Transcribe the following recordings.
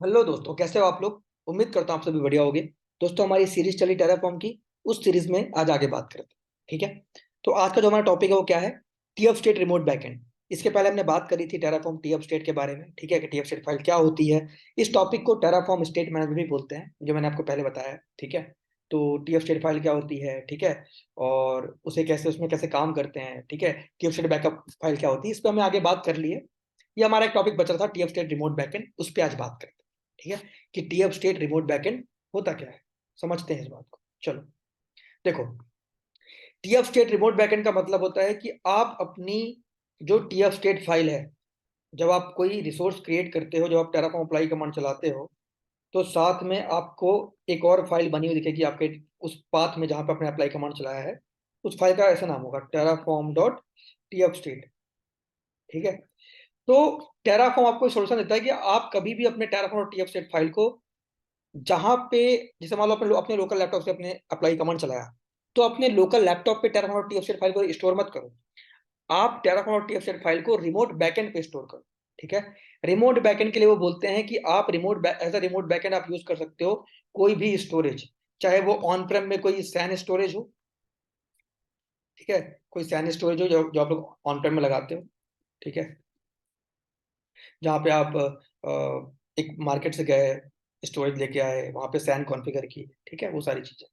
Hello दोस्तों, कैसे हो आप लोग। उम्मीद करता हूँ आप सभी बढ़िया होगे। दोस्तों, हमारी सीरीज चली टेराफॉर्म की। उस सीरीज में आज आगे बात करते हैं। ठीक है। तो आज का जो हमारा टॉपिक है वो क्या है? TF state remote backend. इसके पहले हमने बात करी थी टेराफॉर्म टीएफ स्टेट के बारे में। ठीक है, कि टीएफ स्टेट फाइल क्या होती है। इस टॉपिक को टेराफॉर्म स्टेट मैनेजमेंट भी बोलते हैं, जो मैंने आपको पहले बताया है। ठीक है। तो टीएफ स्टेट फाइल क्या होती है, ठीक है, और उसे कैसे, उसमें कैसे काम करते हैं, ठीक है, टीएफ स्टेट बैकअप फाइल क्या होती है, इस पर हमें आगे बात कर ली है। ये हमारा एक टॉपिक बच रहा था, टीएफ स्टेट रिमोट बैकएंड, उस पर आज बात करते हैं। ठीक है, कि टीएफ स्टेट रिमोट बैकएंड होता क्या है, समझते हैं इस बात को। चलो, देखो, टीएफ स्टेट रिमोट बैकएंड का मतलब होता है कि आप अपनी जो टीएफ स्टेट फाइल है, जब आप कोई रिसोर्स क्रिएट करते हो, जब आप टेराफॉर्म अप्लाई कमांड चलाते हो, तो साथ में आपको एक और फाइल बनी हुई दिखेगी आपके उस पाथ में जहां पे आपने अप्लाई कमांड चलाया है। उस फाइल का ऐसा नाम होगा टेराफॉर्म डॉट टीएफ स्टेट। ठीक है। तो टेराफॉर्म आपको सोल्यूशन देता है कि आप कभी भी अपने टेराफॉर्म और टीएफ स्टेट फाइल को जहां पे, जैसे मान लो अपने अपने लोकल लैपटॉप से अपने अप्लाई कमांड चलाया, तो अपने लोकल लैपटॉप पे टेराफॉर्म और टीएफसेट फाइल को स्टोर मत करो। आप टेराफॉर्म और टीएफसेट फाइल को रिमोट बैकएंड पे स्टोर करो। ठीक है। रिमोट बैकएंड के लिए वो बोलते हैं कि आप एज अ रिमोट बैकएंड आप यूज कर सकते हो कोई भी स्टोरेज, चाहे वो ऑन प्रेम में कोई सैन स्टोरेज हो। ठीक है। कोई सैन स्टोरेज हो जो आप लोग ऑन प्रेम में लगाते हो। ठीक है। जहाँ पे आप एक मार्केट से गए, स्टोरेज लेके आए, वहां पे सैन कॉन्फ़िगर की। ठीक है, वो सारी चीजें।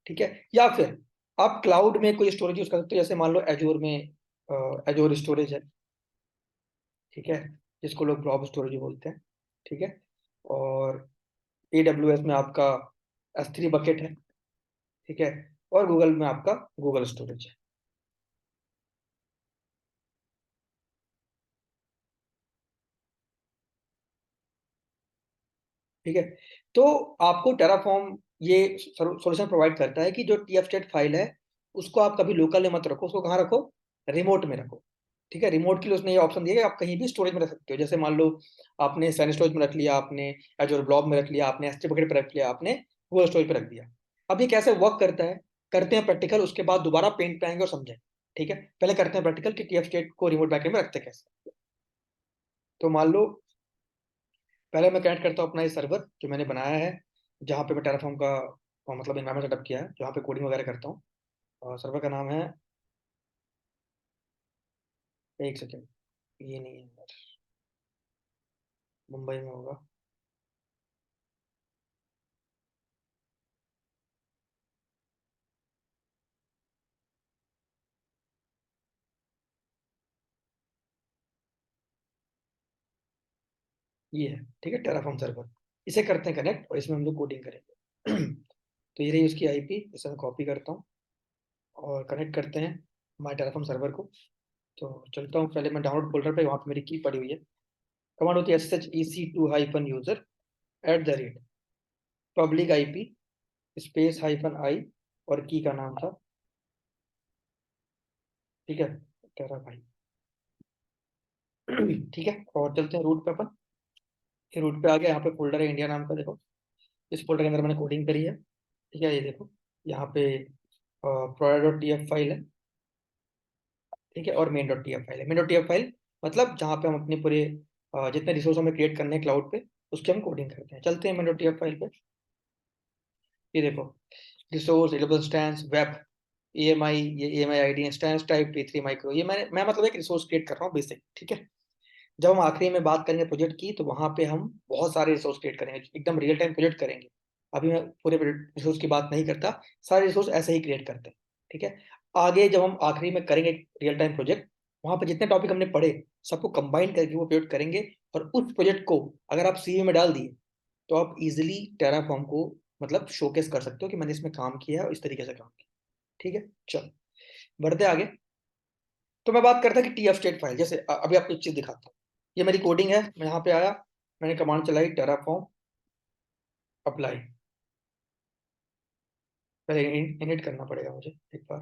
ठीक है। या फिर आप क्लाउड में कोई स्टोरेज यूज कर सकते हो, जैसे मान लो एजोर में एजोर स्टोरेज है। ठीक है। जिसको लोग ब्लॉब स्टोरेज बोलते हैं। ठीक है। और एडब्ल्यूएस में आपका S3 बकेट है। ठीक है। और गूगल में आपका गूगल स्टोरेज है। ठीक है। तो आपको टेराफॉर्म ये सॉल्यूशन प्रोवाइड करता है कि जो टीएफ स्टेट फाइल है, उसको आप कभी लोकल में मत रखो, उसको कहाँ रखो? रिमोट में रखो। ठीक है। रिमोट के लिए उसने ये ऑप्शन दिया कि आप कहीं भी स्टोरेज में रख सकते हो। जैसे मान लो आपने सैन स्टोरेज में रख लिया, आपने एजोर ब्लॉब में रख लिया, आपने एस3 बकेट पर रख लिया, आपने गूगल स्टोरेज पर रख दिया। अब ये कैसे वर्क करता है, करते हैं प्रैक्टिकल, उसके बाद दोबारा पेंट पे आएंगे और समझें। ठीक है। पहले करते हैं प्रैक्टिकल कि टीएफ स्टेट को रिमोट बैकएंड में रखते कैसे। तो मान लो पहले मैं कनेक्ट करता हूँ अपना ये सर्वर जो मैंने बनाया है, जहाँ पे मैं टेराफॉर्म का मतलब इन्वायरमेंट सेटअप किया है, जहाँ पे कोडिंग वगैरह करता हूँ। और सर्वर का नाम है, एक सेकेंड, ये नहीं है यार, मुंबई में होगा। ये है। ठीक है, टेराफॉर्म सर्वर। इसे करते हैं कनेक्ट और इसमें हम लोग कोडिंग करेंगे। तो ये रही उसकी आईपी, इसे मैं कॉपी करता हूँ और कनेक्ट करते हैं हमारे टेराफॉर्म सर्वर को। तो चलता हूँ, पहले मैं डाउनलोड फोल्डर पे, वहाँ पे मेरी की पड़ी हुई है। कमांड होती है SHEC2-यूजर @ पब्लिक IP स्पेस -i, और की का नाम था। ठीक है, टेरा भाई। ठीक है, और चलते हैं रूट पे अपन। ये रूट पे आ गया, यहाँ पे फोल्डर है इंडिया नाम का, देखो। इस फोल्डर के अंदर मैंने कोडिंग करी है। ठीक है, ये देखो, यहाँ पे प्रोडक्ट.tf फाइल है। ठीक है, और main.tf फाइल है। main.tf फाइल मतलब जहाँ पे हम अपने पूरे जितने रिसोर्स हमें क्रिएट करने हैं क्लाउड पे, उसकी हम कोडिंग करते हैं। चलते हैं main.tf फाइल पे। ये देखो, resource able instance web EMI, ये EMI ID instance type T3 micro, ये मैं मतलब एक रिसोर्स क्रिएट कर रहा हूँ बेसिक। ठीक है। जब हम आखिरी में बात करेंगे प्रोजेक्ट की, तो वहां पे हम बहुत सारे रिसोर्स क्रिएट करेंगे, एकदम रियल टाइम प्रोजेक्ट करेंगे। अभी मैं पूरे रिसोर्स की बात नहीं करता, सारे रिसोर्स ऐसे ही क्रिएट करते हैं। ठीक है। आगे जब हम आखिरी में करेंगे रियल टाइम प्रोजेक्ट, वहां पे जितने टॉपिक हमने पढ़े, सबको कंबाइन करके वो प्रोजेक्ट करेंगे। और उस प्रोजेक्ट को अगर आप CV में डाल दिए, तो आप इजिली टेराफॉर्म को मतलब शोकेस कर सकते हो कि मैंने इसमें काम किया है और इस तरीके से काम किया। ठीक है। चलो, बढ़ते आगे। तो मैं बात करता कि टीएफ स्टेट फाइल, जैसे अभी आपको एक चीज दिखाता हूँ। ये मेरी कोडिंग है, मैं यहाँ पे आया, मैंने कमांड चलाई टेराफॉर्म अप्लाई। पहले इनिट करना पड़ेगा मुझे एक बार,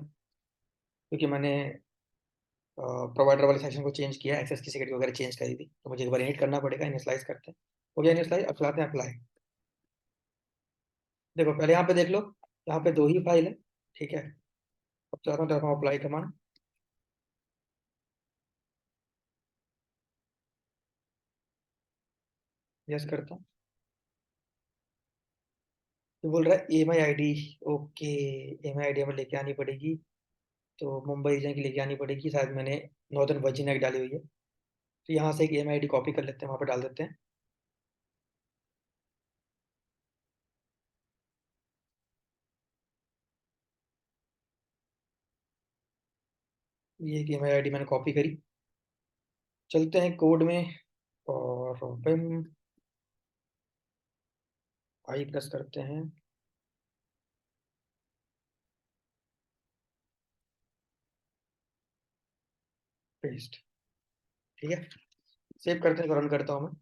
क्योंकि मैंने प्रोवाइडर वाले सेक्शन को चेंज किया, एक्सेस की सिक्योरिटी वगैरह चेंज करी थी, तो मुझे एक बार इनिट करना पड़ेगा। इनिशियलाइज करते हैं। हो गया इनिशियलाइज, अब चलाते हैं अप्लाई। देखो, पहले यहाँ पे देख लो, यहाँ पे दो ही फाइल है। ठीक है। अब चलाता हूँ टेराफॉर्म अप्लाई कमांड। यस करता हूँ। तो बोल रहा है EMI ID। Okay, EMI ID हमें लेके आनी पड़ेगी। तो मुंबई रीजन की लेके आनी पड़ेगी, शायद मैंने नॉर्दर्न वर्जीनिया की डाली हुई है। तो यहाँ से एक EMI ID कॉपी कर लेते हैं, वहाँ पर डाल देते हैं। ये एक EMI ID मैंने कॉपी करी। चलते हैं कोड में, और विम आई प्रेस करते हैं। पेस्ट। ठीक है, सेव करते हैं, रन करता हूँ मैं।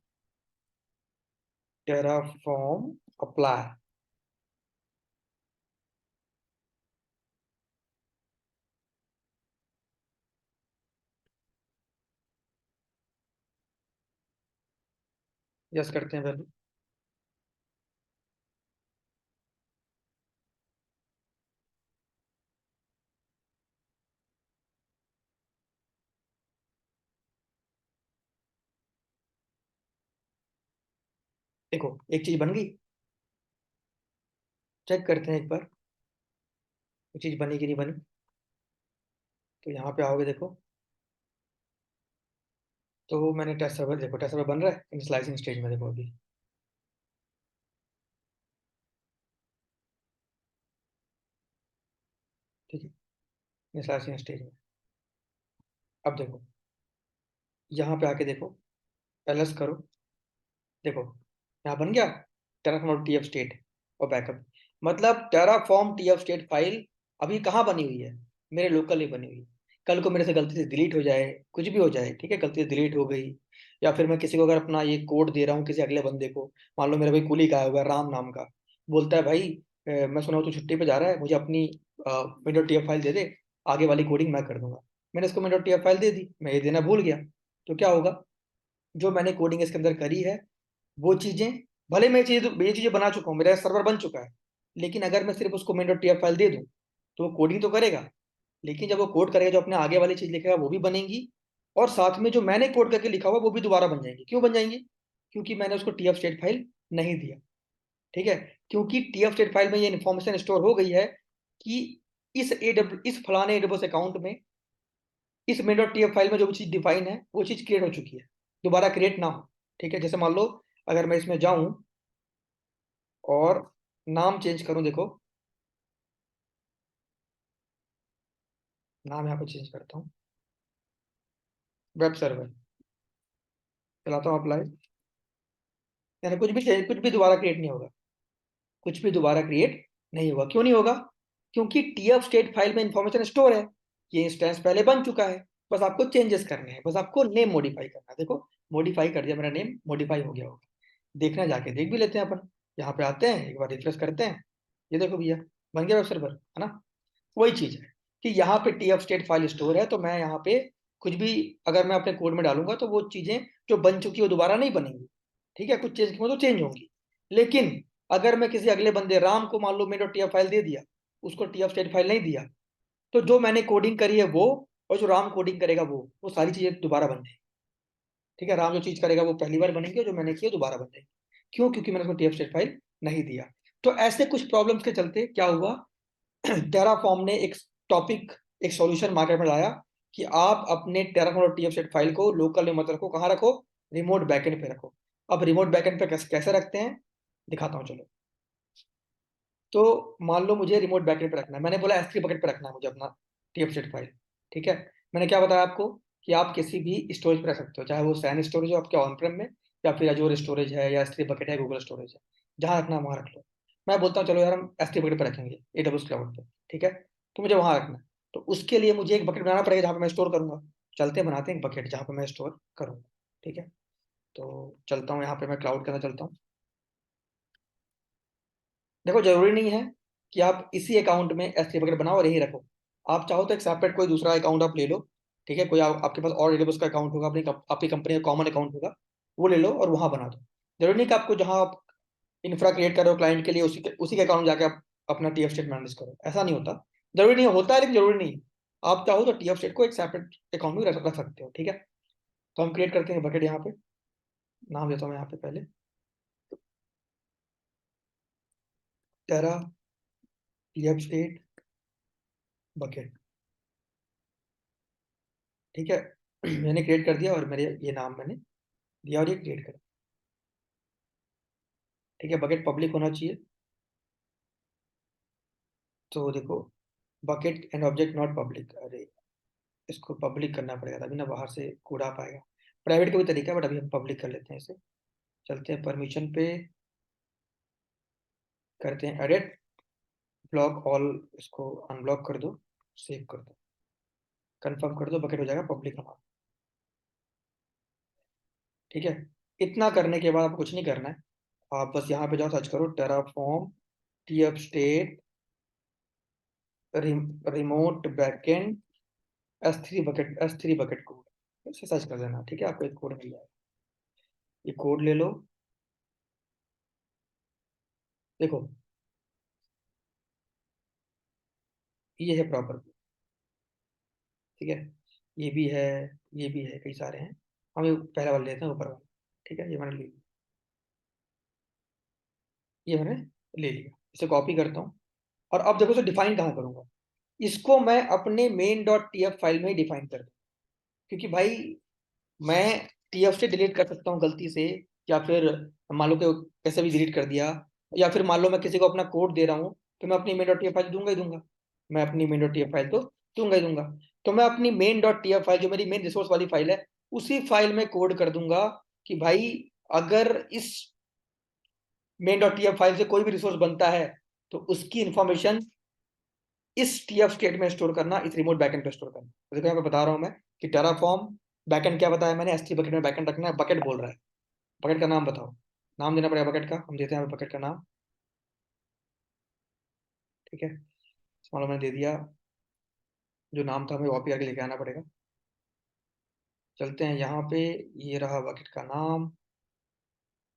Terraform apply. यस करते हैं पहले। देखो एक चीज बन गई, चेक करते हैं एक बार वो चीज बनी कि नहीं बनी। तो यहाँ पे आओगे, देखो। तो मैंने टेस्ट सर्वर, देखो टेस्ट सर्वर बन रहा है इनिशियलाइजिंग स्टेज में, देखो अभी। ठीक है, इनिशियलाइजिंग स्टेज में। अब देखो, यहाँ पे आके देखो, एलएस करो। देखो यहाँ बन गया टेराफॉर्म TF स्टेट और बैकअप। मतलब टेराफॉर्म TF स्टेट फाइल अभी कहाँ बनी हुई है? मेरे लोकल ही बनी हुई है। कल को मेरे से गलती से डिलीट हो जाए, कुछ भी हो जाए, ठीक है, गलती से डिलीट हो गई, या फिर मैं किसी को अगर अपना ये कोड दे रहा हूँ किसी अगले बंदे को, मान लो मेरा कोई कुली का हुआ है राम नाम का, बोलता है भाई मैं सुना हूँ तू छुट्टी पे जा रहा है, मुझे अपनी विंडो TF फाइल दे दे, आगे वाली कोडिंग मैं कर दूंगा। मैंने इसको विंडो TF फाइल दे दी, मैं ये देना भूल गया। तो क्या होगा? जो मैंने कोडिंग इसके अंदर करी है वो चीजें, भले मैं ये चीजें बना चुका हूँ, मेरा सर्वर बन चुका है, लेकिन अगर मैं सिर्फ उसको मेन डॉट टीएफ फाइल दे दूँ तो वो कोडिंग तो करेगा, लेकिन जब वो कोड करेगा जो अपने आगे वाली चीज लिखेगा वो भी बनेगी, और साथ में जो मैंने कोड करके लिखा हुआ वो भी दोबारा बन जाएंगी। क्यों बन जाएंगी? क्योंकि मैंने उसको TF स्टेट फाइल नहीं दिया। ठीक है, क्योंकि TF स्टेट फाइल में ये इन्फॉर्मेशन स्टोर हो गई है कि इस फलाने AWS अकाउंट में, इस मेन डॉट TF फाइल में जो भी चीज डिफाइन है वो चीज क्रिएट हो चुकी है, दोबारा क्रिएट ना हो। ठीक है, जैसे मान लो अगर मैं इसमें जाऊं और नाम चेंज करूं, देखो नाम यहाँ पे चेंज करता हूँ, वेब सर्वर, चलाता हूँ अप्लाई। यानी कुछ भी दोबारा क्रिएट नहीं होगा, कुछ भी दोबारा क्रिएट नहीं होगा। क्यों नहीं होगा? क्योंकि TF स्टेट फाइल में इंफॉर्मेशन स्टोर है, ये इंस्टेंस पहले बन चुका है, बस आपको चेंजेस करने हैं, बस आपको नेम मॉडिफाई करना है। देखो मॉडिफाई कर दिया, मेरा नेम मॉडिफाई हो गया होगा। देखना, जाके देख भी लेते हैं अपन। यहाँ पे आते हैं, एक बार रिफ्रेश करते हैं। ये देखो भैया, बन गया वेब सर्वर, है ना? वही चीज है कि यहाँ पे TF स्टेट फाइल स्टोर है, तो मैं यहाँ पे कुछ भी अगर मैं अपने कोड में डालूंगा तो वो चीजें जो बन चुकी है वो दोबारा नहीं बनेंगी। ठीक है, कुछ चेंज तो चेंज होंगी, लेकिन अगर मैं किसी अगले बंदे राम को मान लो मेरे TF फाइल दे दिया, उसको TF स्टेट फाइल नहीं दिया, तो जो मैंने कोडिंग करी है वो, और जो राम कोडिंग करेगा वो सारी चीजें दोबारा बन जाएंगी। ठीक है, राम जो चीज करेगा वो पहली बार बनेगी, और जो मैंने किया दोबारा बन जाएगी। क्यों? क्योंकि मैंने उसको TF स्टेट फाइल नहीं दिया। तो ऐसे कुछ प्रॉब्लम्स के चलते क्या हुआ, टेराफॉर्म ने एक टॉपिक, एक सॉल्यूशन मार्केट में लाया कि आप अपने टेराफॉर्म और TF सेट फाइल को लोकल में मत रखो, कहाँ रखो? रिमोट बैकएंड पे रखो। अब रिमोट बैकएंड पे कैसे रखते हैं, दिखाता हूँ चलो। तो मान लो मुझे रिमोट बैकएंड पे रखना है, मैंने बोला S3 बकेट पे रखना है मुझे अपना TF सेट फाइल। ठीक है, मैंने क्या बताया आपको कि आप किसी भी स्टोरेज पे रख सकते हो, चाहे वो सैन स्टोरेज हो आपके ऑन प्रेम में, या फिर अजोर स्टोरेज है, या S3 बकेट है, गूगल स्टोरेज है, जहाँ रखना है वहाँ रख लो। मैं बोलता हूँ चलो यार हम S3 बकेट पे रखेंगे, AWS क्लाउड पे। ठीक है, तो मुझे वहाँ रखना है, तो उसके लिए मुझे एक बकेट बनाना पड़ेगा जहाँ पे मैं स्टोर करूंगा। चलते हैं, बनाते हैं एक बकेट जहाँ पे मैं स्टोर करूंगा। ठीक है, तो चलता हूँ यहाँ पे, मैं क्लाउड के अंदर चलता हूँ। देखो जरूरी नहीं है कि आप इसी अकाउंट में S3 बकेट बनाओ और यही रखो। आप चाहो तो एक सेपरेट कोई दूसरा अकाउंट आप ले लो। ठीक है, कोई आपके पास और AWS का अकाउंट होगा, आपकी कंपनी का कॉमन अकाउंट होगा, वो ले लो और वहां बना दो। जरूरी नहीं कि आपको जहां आप इंफ्रा क्रिएट कर रहे हो क्लाइंट के लिए उसी के अकाउंट जाके आप अपना TF स्टेट मैनेज करो, ऐसा नहीं होता। जरूरी नहीं होता है, लेकिन जरूरी नहीं है। आप चाहो तो TF स्टेट को एक सेपरेट अकाउंट में रख सकते हो। ठीक है, तो हम क्रिएट करते हैं बकेट यहाँ पे। नाम देता हूँ यहाँ पे पहले, टेरा टीएफ स्टेट बकेट, ठीक है। मैंने क्रिएट कर दिया और मेरे ये नाम मैंने दिया और ये क्रिएट कर, ठीक है। बकेट पब्लिक होना चाहिए, तो देखो bucket and object not public, अरे इसको पब्लिक करना पड़ेगा तभी ना बाहर से कोड आ पाएगा। प्राइवेट का भी तरीका है बट अभी हम पब्लिक कर लेते हैं इसे। चलते हैं परमिशन पे, करते हैं एडिट, ब्लॉक ऑल, इसको अनब्लॉक कर दो, सेव कर दो, कंफर्म कर दो, बकेट हो जाएगा पब्लिक हमारा, ठीक है। इतना करने के बाद आपको कुछ नहीं करना है, आप बस यहाँ पे जाओ, सर्च करो Terraform TF state remote backend S3 bucket code, इसे सर्च कर देना, ठीक है। आपको एक कोड मिल जाएगा, ये कोड ले लो, देखो ये है प्रॉपर, ठीक है। ये भी है, ये भी है, कई सारे हैं, हम ये पहला वाला लेते हैं, ऊपर वाला, ठीक है। ये मैंने ले लिया, ये मैंने ले लिया, इसे कॉपी करता हूँ। और अब देखो इसे डिफाइन कहाँ करूंगा, इसको मैं अपने मेन डॉट टीएफ फाइल में ही डिफाइन कर दूँ, क्योंकि भाई मैं टीएफ से डिलीट कर सकता हूँ गलती से, या फिर मान लो कि कैसे भी डिलीट कर दिया, या फिर मान लो मैं किसी को अपना कोड दे रहा हूँ, तो मैं अपनी मेन डॉट टीएफ फाइल दूंगा ही दूंगा, मैं अपनी मेन डॉट टीएफ फाइल तो दूंगा ही दूंगा। तो मैं अपनी मेन डॉट टीएफ फाइल जो मेरी मेन रिसोर्स वाली फाइल है, उसी फाइल में कोड कर दूंगा कि भाई अगर इस मेन डॉट टीएफ फाइल से कोई भी रिसोर्स बनता है तो उसकी इंफॉर्मेशन इस टीएफ स्टेट में स्टोर करना, इस रिमोट बैकएंड पे स्टोर करना। तो देखो यहाँ पे बता रहा हूँ मैं कि टेराफॉर्म बैकएंड क्या बताया मैंने, S3 बकेट में बैकएंड रखना है, बकेट बोल रहा है, बकेट का नाम बताओ, नाम देना पड़ेगा बकेट का, हम देते हैं बकेट का नाम, ठीक है। मान लो मैंने दे दिया, जो नाम था हमें कॉपी करके लेके आना पड़ेगा। चलते हैं यहाँ पे, ये रहा बकेट का नाम,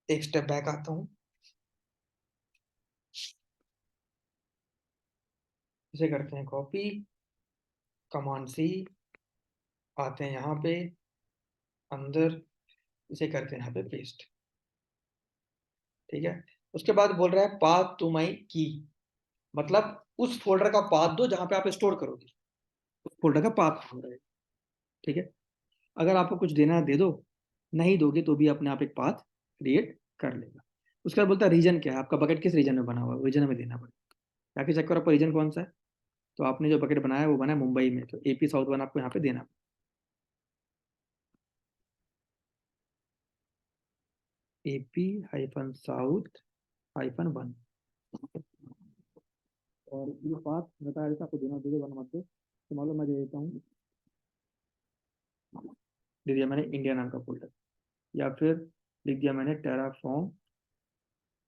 एक स्टेप बैक आता हूँ, इसे करते हैं कॉपी, कमांड सी, आते हैं यहाँ पे अंदर, इसे करते हैं यहाँ पे पेस्ट, ठीक है। उसके बाद बोल रहा है पाथ टू माई की, मतलब उस फोल्डर का पाथ दो जहां पे आप स्टोर करोगे, उस फोल्डर का पाथ हो रहा है, ठीक है। अगर आपको कुछ देना है दे दो, नहीं दोगे तो भी अपने आप एक पाथ क्रिएट कर लेगा। उसके बाद बोलता है रीजन क्या है, आपका बकेट किस रीजन में बना हुआ है, रीजन में देना पड़ेगा, ताकि चेक करो आपका रीजन कौन सा है। तो आपने जो बकेट बनाया है वो बना है मुंबई में, तो AP साउथ 1 आपको यहाँ पे देना, AP-South-1, और ये पाथ बताया जैसे आपको देना, दे वरना मत दो, तो मान लो मैं दे देता हूँ, दे दिया मैंने इंडिया नाम का फोल्डर, या फिर लिख दिया मैंने टेराफॉर्म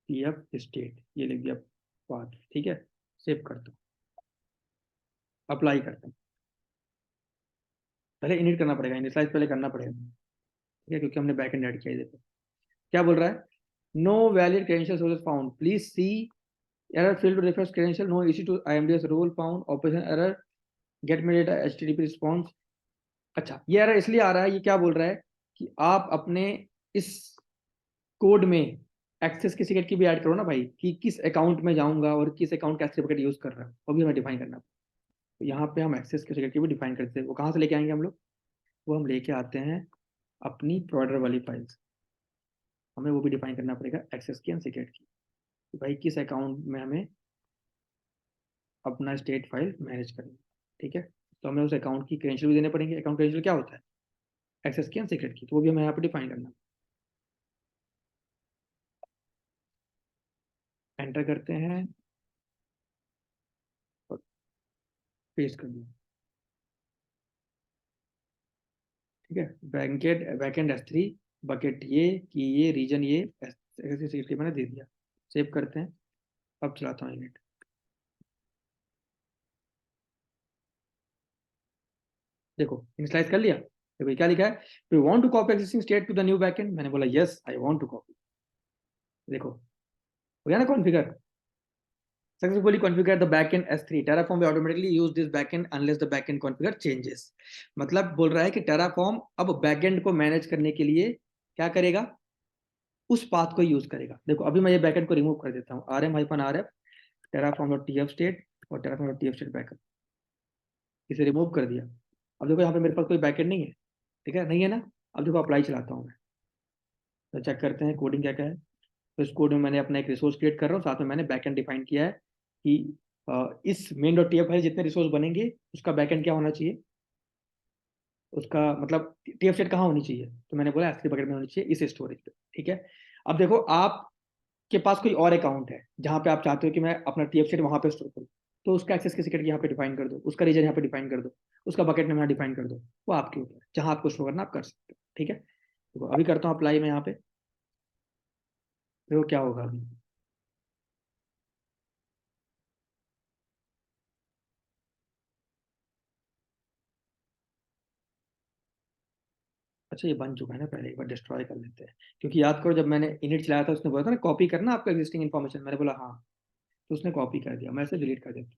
टीएफ स्टेट, ये लिख दिया पाथ, ठीक है। सेव करता हूँ, अप्लाई करता हूँ, पहले इनिट करना पड़ेगा, इनिशियलाइज पहले करना पड़ेगा, ठीक है, क्योंकि हमने बैकएंड ऐड किया है। देखो क्या बोल रहा है, no valid credentials was found, please see error failed to refresh credential, no issue to IMDS role found, operation error, get me data HTTP response। अच्छा ये एरर इसलिए आ रहा है, ये क्या बोल रहा है कि आप अपने इस कोड में एक्सेस की सिक्योरिटी भी ऐड करो ना भाई, कि किस अकाउंट में जाऊंगा और किस अकाउंट का एक्सेस यूज कर रहा है, वो भी हमें डिफाइन करना। तो यहाँ पे हम एक्सेस की सिक्योरिटी भी डिफाइन करते हैं, वो कहाँ से लेके आएंगे हम लोग, वो हम लेके आते हैं अपनी प्रोवाइडर वाली फाइल्स, हमें वो भी डिफाइन करना पड़ेगा एक्सेस की एंड सिक्योरिटी की, कि भाई किस अकाउंट में हमें अपना स्टेट फाइल मैनेज करना, ठीक है। तो हमें उस अकाउंट की क्रेडेंशियल भी देने पड़ेंगे, अकाउंट क्रेडेंशियल क्या होता है, एक्सेस की एंड सिक्योरिटी की, तो वो भी हमें यहाँ पे डिफाइन करना। एंटर करते हैं और पेस्ट कर दिया, ठीक है। बैकेंड S3 बकेट ये की, ये रीजन ये सिक्योरिटी मैंने दे दिया, सेव करते हैं। अब चलाता हूँ इनिट, देखो इनिशियलाइज कर लिया, देखो क्या लिखा है, we want to copy existing state to the new backend, मैंने बोला yes I want to copy, देखो हो गया ना configure, successfully configure the backend S3, Terraform will automatically use this backend unless the backend configure changes। मतलब बोल रहा है कि Terraform अब बैकएंड को मैनेज करने के लिए क्या करेगा, उस पाथ को यूज करेगा। देखो अभी मैं ये बैकएंड को रिमूव कर देता हूँ, rm-rf Terraform dot TF state और Terraform dot TF state backup, इसे रिमूव कर दिया। अब देखो यहाँ पे मेरे पास कोई बैकएंड नहीं है, ठीक है, नहीं है ना। अब देखो अप्लाई चलाता हूँ मैं, तो चेक करते हैं कोडिंग क्या क्या है। तो इस कोड में मैंने अपना एक रिसोर्स क्रिएट कर रहा हूँ, साथ में मैंने बैकएंड डिफाइन किया है कि इस मेन डॉट टीएफ फाइल जितने रिसोर्स बनेंगे उसका बैकएंड क्या होना चाहिए, उसका मतलब टीएफ सेट कहाँ होनी चाहिए, तो मैंने बोला S3 बकेट में होनी चाहिए इस स्टोरेज पे, ठीक है। अब देखो आपके पास कोई और अकाउंट है जहाँ पे आप चाहते हो कि मैं अपना टीएफ सेट वहाँ पे स्टोर करूँ, तो उसका एक्सेस की सिक्योरिटी यहाँ पे डिफाइन कर दो, उसका रीजन यहाँ पे डिफाइन कर दो, उसका बकेट नेम यहाँ डिफाइन कर दो, वो आपके ऊपर है, जहाँ आपको स्टोर करना आप कर सकते हो, ठीक है। तो अभी करता हूँ अप्लाई में यहाँ पे, देखो क्या होगा अभी। अच्छा ये बन चुका है ना, पहले एक बार डिस्ट्रॉय कर लेते हैं, क्योंकि याद करो जब मैंने इनिट चलाया था उसने बोला था ना कॉपी करना आपका एग्जिस्टिंग इन्फॉर्मेशन, मैंने बोला हाँ, तो उसने कॉपी कर दिया, मैं इसे डिलीट कर देता हूँ।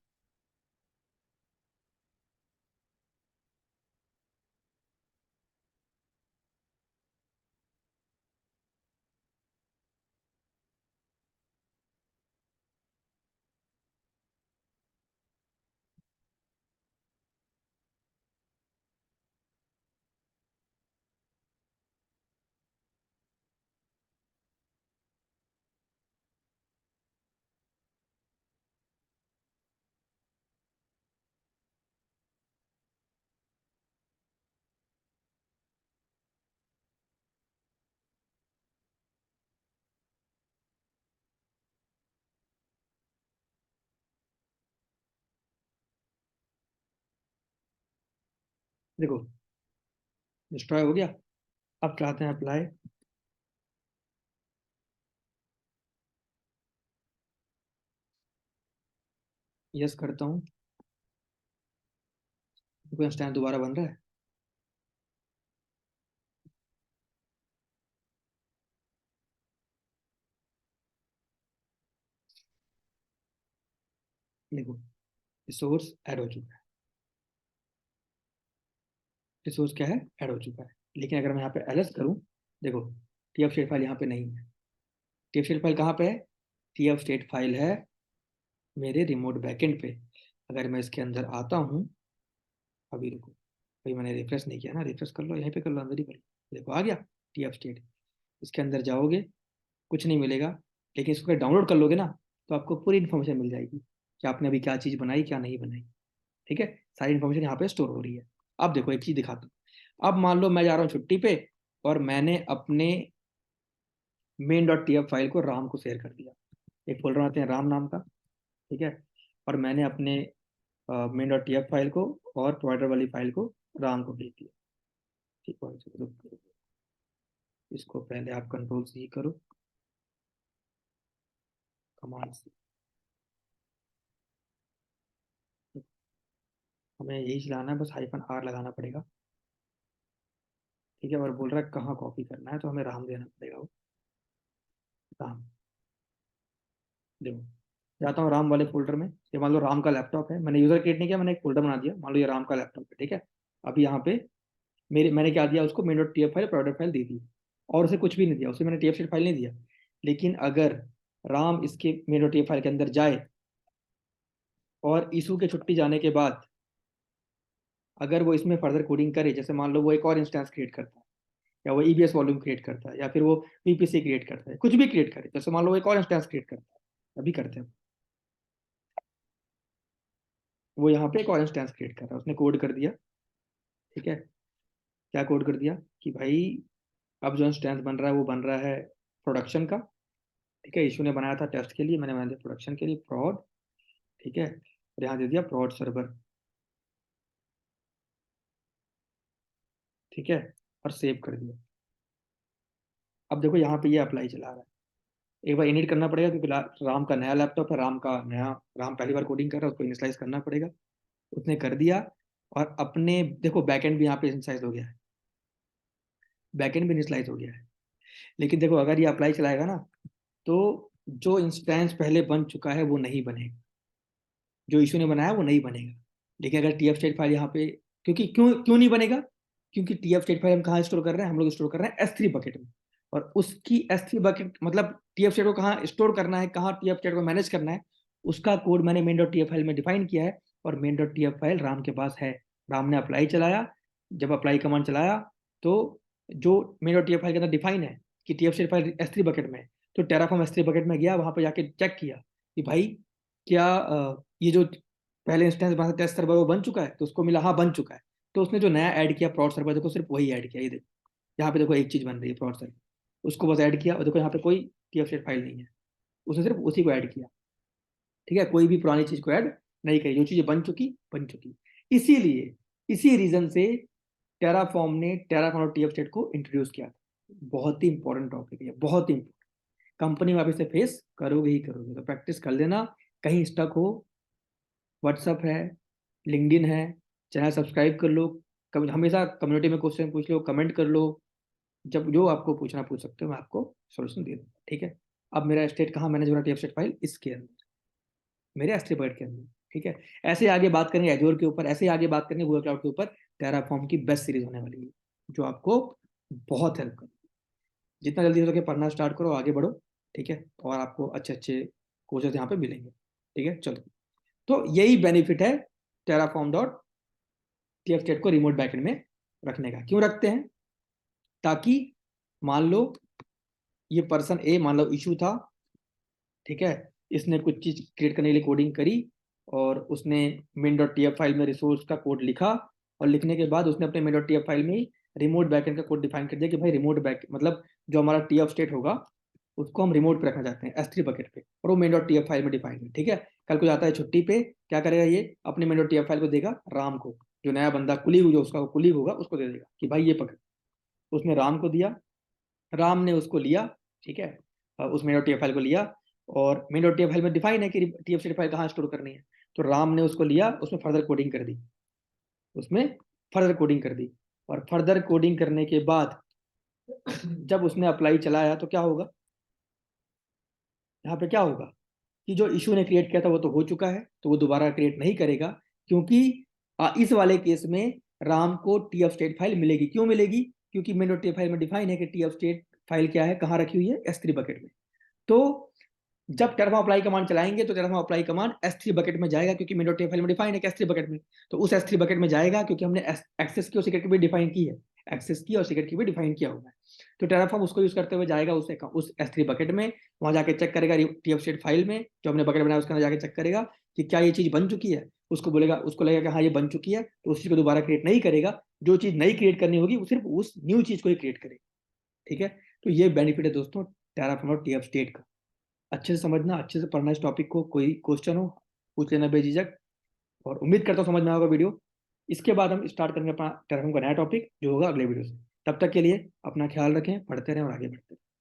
देखो डिस्ट्रॉय हो गया। अब चाहते हैं अप्लाई, यस करता हूँ, देखो स्टैंड दोबारा बन रहा है। देखो रिसोर्स ऐड हो चुका है, रिसोर्स क्या है, ऐड हो चुका है। लेकिन अगर मैं यहाँ पे एलएस करूँ, देखो टीएफ स्टेट फाइल यहाँ पे नहीं है। टीएफ स्टेट फाइल कहाँ पे है, टीएफ स्टेट फाइल है मेरे रिमोट बैकएंड पे। अगर मैं इसके अंदर आता हूँ, अभी रुको, भाई मैंने रिफ्रेश नहीं किया ना, रिफ्रेश कर लो, यहीं पे कर लो, अंदर ही कर लो, देखो आ गया टीएफ स्टेट। इसके अंदर जाओगे कुछ नहीं मिलेगा, लेकिन इसको डाउनलोड कर लोगे ना, तो आपको पूरी इन्फॉर्मेशन मिल जाएगी कि आपने अभी क्या चीज़ बनाई क्या नहीं बनाई, ठीक है। सारी इन्फॉर्मेशन यहाँ पे स्टोर हो रही है। अब देखो एक चीज़ दिखाता हूँ, अब मान लो मैं जा रहा हूँ छुट्टी पे और मैंने अपने main dot T F file को राम को शेयर कर दिया, एक फोल्डर बनाते हैं राम नाम का, ठीक है। और मैंने अपने main dot T F file को और प्रोवाइडर वाली फाइल को राम को भेज दिया, ठीक है। इसको पहले आप कंट्रोल सी करो, कमांड से, हमें यही चलाना है, बस -R लगाना पड़ेगा, ठीक है। और बोल रहा है कहाँ कॉपी करना है, तो हमें राम देना पड़ेगा, वो राम, देखो जाता हूँ राम वाले फोल्डर में। ये मान लो राम का लैपटॉप है, मैंने यूजर क्रिएट नहीं किया, मैंने एक फोल्डर बना दिया, मान लो ये राम का लैपटॉप है, ठीक है। अभी यहाँ पे मेरे मैंने क्या दिया उसको, main dot TF file product file दे दी, और उसे कुछ भी नहीं दिया, उसे मैंने टीएफ फाइल नहीं दिया। लेकिन अगर राम इसके मेन डॉट टीएफ फाइल के अंदर जाए और ईशू के छुट्टी जाने के बाद अगर वो इसमें फर्दर कोडिंग करे, जैसे मान लो वो एक और इंस्टेंस क्रिएट करता है, या वो ईबीएस वॉल्यूम क्रिएट करता है, या फिर वो पीपीसी क्रिएट करता है, कुछ भी क्रिएट करे, जैसे मान लो वो एक और इंस्टेंस क्रिएट करता है, अभी करते हैं, वो यहाँ पे एक और इंस्टेंस क्रिएट कर रहा है, उसने कोड कर दिया, ठीक है। क्या कोड कर दिया कि भाई अब जो इंस्टेंस बन रहा है वो बन रहा है प्रोडक्शन का, ठीक है। इशू ने बनाया था टेस्ट के लिए, मैंने बना दिया प्रोडक्शन के लिए प्रॉड, ठीक है। और यहाँ दे दिया प्रॉड सर्वर, ठीक है, और सेव कर दिया। अब देखो यहाँ पे ये अप्लाई चला रहा है, एक बार इनिट करना पड़ेगा क्योंकि राम का नया लैपटॉप है, राम का नया, राम पहली बार कोडिंग कर रहा है, उसको इनिशियलाइज करना पड़ेगा, उसने कर दिया। और अपने देखो बैकएंड भी यहाँ पे इनिशियलाइज हो गया है, बैकएंड भी इनिशियलाइज हो गया है। लेकिन देखो अगर ये अप्लाई चलाएगा ना, तो जो इंस्टेंस पहले बन चुका है वो नहीं बनेगा, जो इशू ने बनाया वो नहीं बनेगा। लेकिन अगर टीएफ स्टेट फाइल यहाँ पे, क्योंकि क्यों क्यों नहीं बनेगा, क्योंकि टीएफ स्टेट फाइल हम कहाँ स्टोर कर रहे हैं, हम लोग स्टोर कर रहे हैं S3 बकेट में। और उसकी S3 बकेट मतलब टीएफ स्टेट को कहाँ स्टोर करना है, कहाँ टीएफ स्टेट को मैनेज करना है, उसका कोड मैंने main.tf फाइल में डिफाइन किया है, और main.tf फाइल राम के पास है। राम ने अप्लाई चलाया, जब अप्लाई कमांड चलाया तो जो main.tf फाइल के अंदर डिफाइन है कि TF state file S3 bucket में है, तो टेराफॉर्म S3 बकेट में गया, वहां पर जाके चेक किया कि भाई क्या ये जो पहले इंस्टेंस बना टेस्ट सर्वर वो बन चुका है, तो उसको मिला हाँ बन चुका है। तो उसने जो नया ऐड किया प्रॉड सर्वर, देखो सिर्फ वही ऐड किया, ये देखो यहाँ पे देखो एक चीज बन रही है प्रॉड सर्वर, उसको बस ऐड किया, और देखो यहाँ पे कोई टीएफ स्टेट फाइल नहीं है, उसने सिर्फ उसी को ऐड किया। ठीक है, कोई भी पुरानी चीज को ऐड नहीं करी, जो चीजें बन चुकी। इसीलिए इसी रीजन से टेराफॉर्म ने टेराफॉर्म और टीएफ स्टेट को इंट्रोड्यूस किया था। बहुत ही इंपॉर्टेंट टॉपिक है, बहुत ही इंपॉर्टेंट। कंपनी में आप इसे फेस करोगे ही करोगे, तो प्रैक्टिस कर लेना। कहीं स्टक हो, व्हाट्सअप है, लिंक्डइन है, चैनल सब्सक्राइब कर लो, कभी हमेशा कम्युनिटी में क्वेश्चन पूछ लो, कमेंट कर लो, जब जो आपको पूछना पूछ सकते हो, मैं आपको सोल्यूशन दे दूंगा। ठीक है, अब मेरा स्टेट कहाँ मैनेज हो रहा है, टीएफ स्टेट फाइल इसके अंदर, मेरे एस3 बकेट के अंदर। ठीक है, ऐसे आगे बात करेंगे एजोर के ऊपर, ऐसे आगे बात करेंगे गूगल क्लाउड के ऊपर। टेराफॉर्म की बेस्ट सीरीज होने वाली है, जो आपको बहुत हेल्प करेगी। जितना जल्दी हो सके पढ़ना स्टार्ट करो, आगे बढ़ो। ठीक है, और आपको अच्छे अच्छे कोर्सेज यहाँ पे मिलेंगे। ठीक है, चलो, तो यही बेनिफिट है टेराफॉर्म डॉट टीएफ स्टेट को रिमोट बैकएंड में रखने का। क्यों रखते हैं? ताकि मान लो ये पर्सन ए, मान लो इशू था, ठीक है, इसने कुछ चीज क्रिएट करने के लिए कोडिंग करी, और उसने main.tf फाइल में रिसोर्स का कोड लिखा, और लिखने के बाद उसने अपने main.tf फाइल में ही रिमोट बैकएंड का कोड डिफाइन कर दिया कि भाई रिमोट बैक मतलब जो हमारा टीएफ स्टेट होगा उसको हम रिमोट पे रखना चाहते हैं S3 बकेट पे, और वो main.tf फाइल में डिफाइन है। ठीक है, कल को जाता है छुट्टी पे, क्या करेगा ये, अपने main.tf फाइल को देगा राम को, जो नया बंदा कुलीग जो उसका कुलीग होगा उसको दे देगा कि भाई ये पकड़। उसने राम को दिया, राम ने उसको लिया, ठीक है, उस main.tf फाइल को लिया, और main.tf फाइल में डिफाइन है कि टीएफ स्टेट फाइल कहाँ स्टोर करनी है, तो राम ने उसको लिया, उसमें फर्दर कोडिंग कर दी, उसमें फर्दर कोडिंग कर दी, और फर्दर कोडिंग करने के बाद जब उसने अप्लाई चलाया तो क्या होगा, यहाँ पे क्या होगा कि जो इशू ने क्रिएट किया था वो तो हो चुका है, तो वो दोबारा क्रिएट नहीं करेगा, क्योंकि इस वाले केस में राम को टीएफ स्टेट फाइल मिलेगी। क्यों मिलेगी? क्योंकि main.tf फाइल में डिफाइन है कि टीएफ स्टेट फाइल क्या है, कहाँ रखी हुई है, S3 बकेट में। तो जब टेराफॉर्म अप्लाई कमांड चलाएंगे तो Terraform apply command S3 bucket में जाएगा, क्योंकि main.tf फाइल में डिफाइन है कि S3 बकेट में, तो उस S3 बकेट में जाएगा, क्योंकि हमने एक्सेस की और सीक्रेट की भी डिफाइन की है, एक्सेस की और सीक्रेट की भी डिफाइन किया हुआ है। तो टेराफॉर्म उसको यूज करते हुए जाएगा उस S3 बकेट में, वहां जाके चेक करेगा टीएफ स्टेट फाइल में जो हमने बकेट बनाया उसके अंदर जाके चेक करेगा कि क्या ये चीज बन चुकी है, उसको बोलेगा, उसको लगेगा कि हाँ ये बन चुकी है, तो उस चीज को दोबारा क्रिएट नहीं करेगा, जो चीज नई क्रिएट करनी होगी वो सिर्फ उस न्यू चीज को ही क्रिएट करेगा। ठीक है, तो ये बेनिफिट है दोस्तों टेराफॉर्म और टीएफ स्टेट का। अच्छे से समझना, अच्छे से पढ़ना इस टॉपिक को, कोई क्वेश्चन हो पूछ लेना बेझिझक, और उम्मीद करता हूँ समझ में आएगा वीडियो। इसके बाद हम स्टार्ट करेंगे अपना टेराफॉर्म का नया टॉपिक जो होगा अगले वीडियो से। तब तक के लिए अपना ख्याल रखें, पढ़ते रहें और आगे बढ़ते रहें।